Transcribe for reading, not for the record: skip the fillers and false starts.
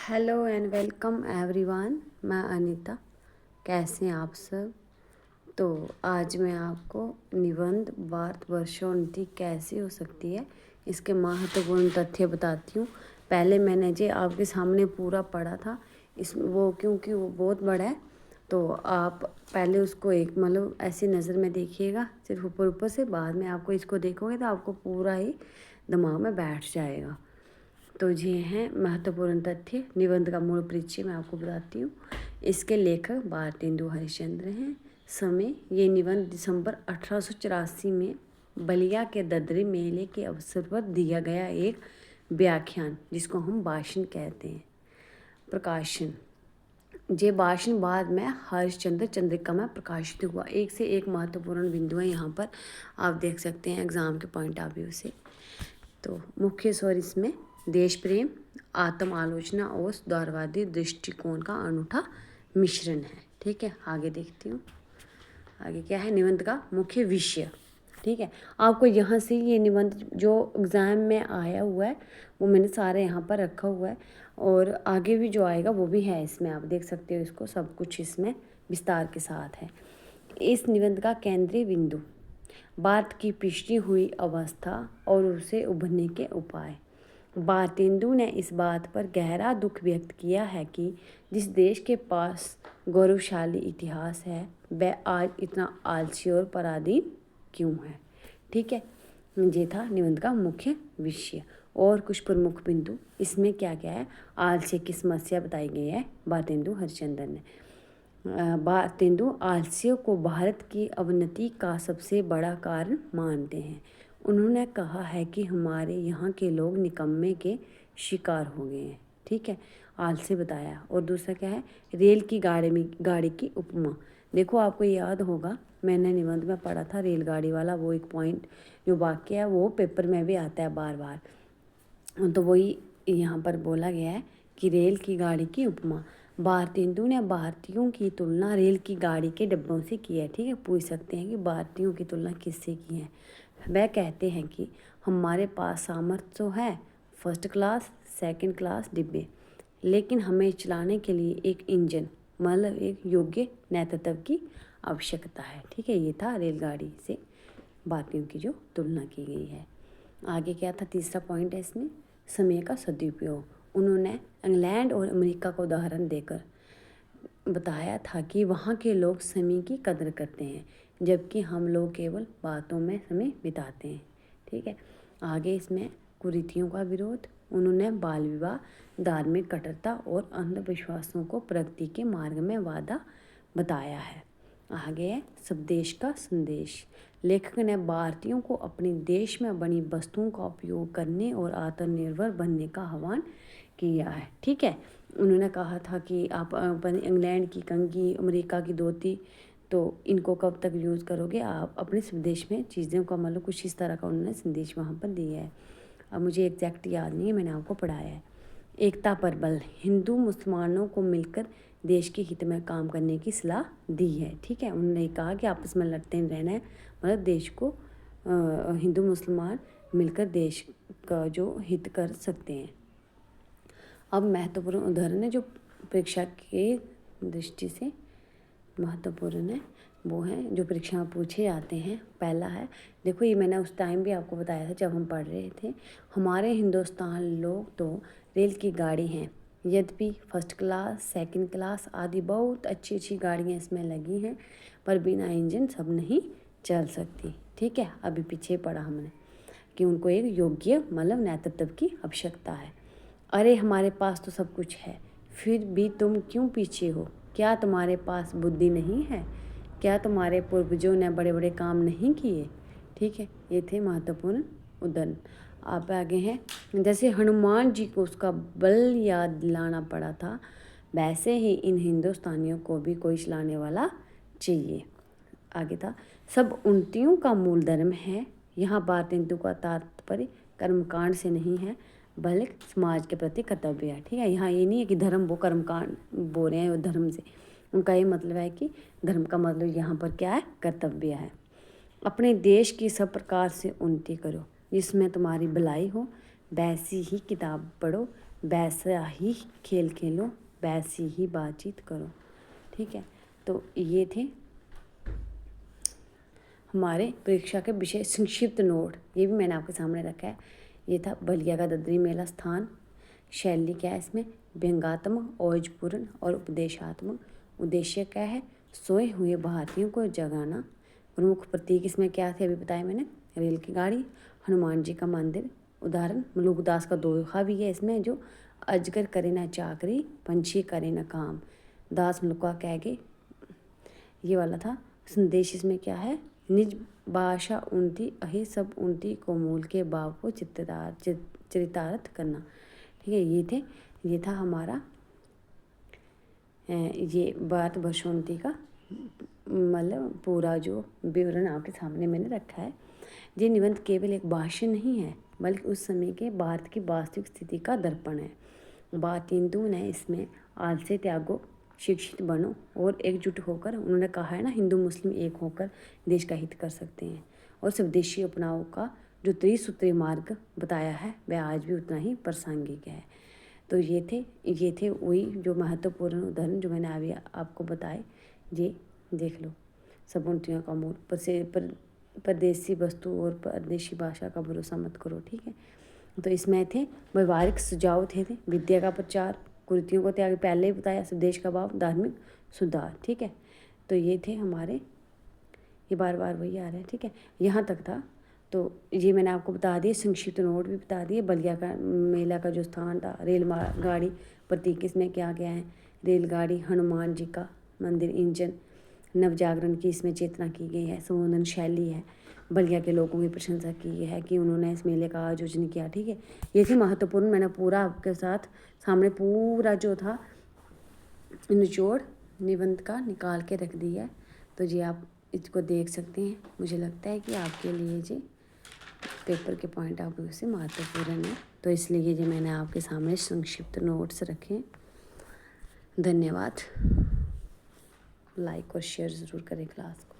Hello and welcome everyone. मैं अनीता। कैसे हैं आप सब? तो आज मैं आपको निबंध भारतवर्षोन्नति कैसी हो सकती है इसके महत्वपूर्ण तथ्य बताती हूँ। पहले मैंने जो आपके सामने पूरा पढ़ा था क्योंकि वो बहुत बड़ा है, तो आप पहले उसको एक ऐसी नज़र में देखिएगा, सिर्फ ऊपर ऊपर से। बाद में आपको इसको देखोगे तो आपको पूरा ही दिमाग में बैठ जाएगा। तो ये हैं महत्वपूर्ण तथ्य। निबंध का मूल परिचय मैं आपको बताती हूँ। इसके लेखक भारतेंदु हरिश्चंद्र हैं। समय: ये निबंध दिसंबर 1884 में बलिया के ददरी मेले के अवसर पर दिया गया एक व्याख्यान, जिसको हम भाषण कहते हैं। प्रकाशन: ये भाषण बाद में हरिश्चंद्र चंद्रिका में प्रकाशित हुआ। एक से एक महत्वपूर्ण बिंदु है यहाँ पर, आप देख सकते हैं एग्ज़ाम के पॉइंट ऑफ व्यू से। तो मुख्य स्वर इसमें देश प्रेम, आत्म आलोचना और सुधारवादी दृष्टिकोण का अनूठा मिश्रण है। ठीक है, आगे देखती हूँ। आगे क्या है? निबंध का मुख्य विषय। ठीक है, आपको यहाँ से ये निबंध जो एग्ज़ाम में आया हुआ है वो मैंने सारे यहाँ पर रखा हुआ है, और आगे भी जो आएगा वो भी है इसमें, आप देख सकते हो इसको, सब कुछ इसमें विस्तार के साथ है। इस निबंध का केंद्रीय बिंदु: भारत की पिछड़ी हुई अवस्था और उसे उभरने के उपाय। भारतेंदु ने इस बात पर गहरा दुख व्यक्त किया है कि जिस देश के पास गौरवशाली इतिहास है वह आज इतना आलसी और पराधीन क्यों है। ठीक है, ये था निबंध का मुख्य विषय। और कुछ प्रमुख बिंदु इसमें क्या क्या है? आलस्य की समस्या बताई गई है भारतेंदु हरिश्चंद्र ने। भारतेंदु आलस्य को भारत की अवनति का सबसे बड़ा कारण मानते हैं। उन्होंने कहा है कि हमारे यहाँ के लोग निकम्मे के शिकार हो गए हैं। ठीक है, आलस्य बताया। और दूसरा क्या है? रेल की गाड़ी की उपमा। देखो, आपको याद होगा, मैंने निबंध में पढ़ा था रेलगाड़ी वाला वो एक पॉइंट, जो वाक्य है वो पेपर में भी आता है बार बार, तो वही यहाँ पर बोला गया है कि रेल की गाड़ी की उपमा। भारतेंदु ने भारतीयों की तुलना रेल की गाड़ी के डिब्बों से की है। ठीक है, पूछ सकते हैं कि भारतीयों की तुलना किससे की है। वह कहते हैं कि हमारे पास सामर्थ्य तो है, फर्स्ट क्लास सेकंड क्लास डिब्बे, लेकिन हमें चलाने के लिए एक इंजन एक योग्य नेतृत्व की आवश्यकता है। ठीक है, ये था रेलगाड़ी से भारतीयों की जो तुलना की गई है। आगे क्या था? तीसरा पॉइंट है इसमें, समय का सदुपयोग। उन्होंने इंग्लैंड और अमेरिका का उदाहरण देकर बताया था कि वहाँ के लोग समय की कदर करते हैं, जबकि हम लोग केवल बातों में समय बिताते हैं। ठीक है, आगे इसमें कुरीतियों का विरोध। उन्होंने बाल विवाह, धार्मिक कट्टरता और अंधविश्वासों को प्रगति के मार्ग में बाधा बताया है। आगे है स्वदेश का संदेश। लेखक ने भारतीयों को अपने देश में बनी वस्तुओं का उपयोग करने और आत्मनिर्भर बनने का आह्वान किया है। ठीक है, उन्होंने कहा था कि आप इंग्लैंड की कंघी, अमेरिका की धोती, तो इनको कब तक यूज़ करोगे, आप अपने स्वदेश में चीज़ों का कुछ इस तरह का उन्होंने संदेश वहाँ पर दिया है। अब मुझे एग्जैक्ट याद नहीं है, मैंने आपको पढ़ाया है। एकता पर बल। हिंदू मुसलमानों को मिलकर देश के हित में काम करने की सलाह दी है। ठीक है, उन्होंने कहा कि आपस में लड़ते नहीं रहना है, देश को हिंदू मुसलमान मिलकर देश का जो हित कर सकते हैं। अब महत्वपूर्ण उदाहरण है जो परीक्षा की दृष्टि से महत्वपूर्ण है, वो हैं जो परीक्षा में पूछे जाते हैं। पहला है, देखो ये मैंने उस टाइम भी आपको बताया था जब हम पढ़ रहे थे। हमारे हिंदुस्तान लोग तो रेल की गाड़ी हैं, यद्यपि फर्स्ट क्लास सेकंड क्लास आदि बहुत अच्छी अच्छी गाड़ियाँ इसमें लगी हैं, पर बिना इंजन सब नहीं चल सकती। ठीक है, अभी पीछे पढ़ा हमने कि उनको एक योग्य नेतृत्व की आवश्यकता है। अरे हमारे पास तो सब कुछ है, फिर भी तुम क्यों पीछे हो? क्या तुम्हारे पास बुद्धि नहीं है? क्या तुम्हारे पूर्वजों ने बड़े बड़े काम नहीं किए? ठीक है, ये थे महत्वपूर्ण उदाहरण। आप आगे हैं, जैसे हनुमान जी को उसका बल याद दिलाना पड़ा था, वैसे ही इन हिंदुस्तानियों को भी कोई चलाने वाला चाहिए। आगे था, सब उन्नतियों का मूल धर्म है। यहाँ भारतेंदु का तात्पर्य कर्मकांड से नहीं है, बल्कि समाज के प्रति कर्तव्य है। ठीक है, यहाँ ये नहीं है कि धर्म वो कर्मकांड बोल रहे हैं धर्म से, उनका ये मतलब है कि धर्म का मतलब यहाँ पर क्या है? कर्तव्य है। अपने देश की सब प्रकार से उन्नति करो जिसमें तुम्हारी भलाई हो, वैसी ही किताब पढ़ो, वैसा ही खेल खेलो, वैसी ही बातचीत करो। ठीक है, तो ये थे हमारे परीक्षा के विषय संक्षिप्त नोट। ये भी मैंने आपके सामने रखा है। ये था बलिया का ददरी मेला स्थान। शैली क्या है इसमें? व्यंग्यात्मक, ओजपूर्ण और उपदेशात्मक। उद्देश्य क्या है? सोए हुए भारतीयों को जगाना। प्रमुख प्रतीक इसमें क्या थे अभी बताया मैंने? रेल की गाड़ी, हनुमान जी का मंदिर। उदाहरण मलुकदास का दोहा भी है इसमें, जो अजगर करे न चाकरी, पंछी करे न काम, दास मलुका कह गए, ये वाला था। संदेश इसमें क्या है? निज भाषा उन्नति अहि सब उन्नति को मूल के भाव को चरितार्थ करना। ठीक है, ये था हमारा ये भारत वर्षोन्नति का मतलब पूरा जो विवरण आपके सामने मैंने रखा है। ये निबंध केवल एक भाषण नहीं है, बल्कि उस समय के भारत की वास्तविक स्थिति का दर्पण है। भारतेंदु ने इसमें आलस्य त्यागो, शिक्षित बनो और एकजुट होकर, उन्होंने कहा है ना, हिंदू मुस्लिम एक होकर देश का हित कर सकते हैं, और स्वदेशी अपनाओ का जो त्रिसूत्री मार्ग बताया है वह आज भी उतना ही प्रासंगिक है। तो ये थे वही जो महत्वपूर्ण उदाहरण जो मैंने अभी आपको बताए। ये देख लो। सब उन्नतियों का मूल परदेसी वस्तु और परदेशी भाषा का भरोसा मत करो। ठीक है, तो इसमें थे व्यवहारिक सुझाव थे विद्या का प्रचार, कुरीतियों को त्याग, पहले ही बताया, स्वदेश का भाव, धार्मिक सुधार। ठीक है, तो ये थे हमारे, ये बार बार वही आ रहा है। ठीक है, यहाँ तक था। तो ये मैंने आपको बता दिए, संक्षिप्त नोट भी बता दिए। बलिया का मेला का जो स्थान था, रेल गाड़ी प्रतीक इसमें क्या क्या है? रेलगाड़ी, हनुमान जी का मंदिर, इंजन, नवजागरण की इसमें चेतना की गई है, संबोधन शैली है, बलिया के लोगों की प्रशंसा की है कि उन्होंने इस मेले का आयोजन किया। ठीक है, ये थी महत्वपूर्ण। मैंने पूरा आपके साथ सामने पूरा जो था निचोड़ निबंध का निकाल के रख दिया है, तो ये आप इसको देख सकते हैं। मुझे लगता है कि आपके लिए जी पेपर के पॉइंट ऑफ व्यू से महत्वपूर्ण है, तो इसलिए ये मैंने आपके सामने संक्षिप्त नोट्स रखे। धन्यवाद। लाइक और शेयर ज़रूर करें क्लास को।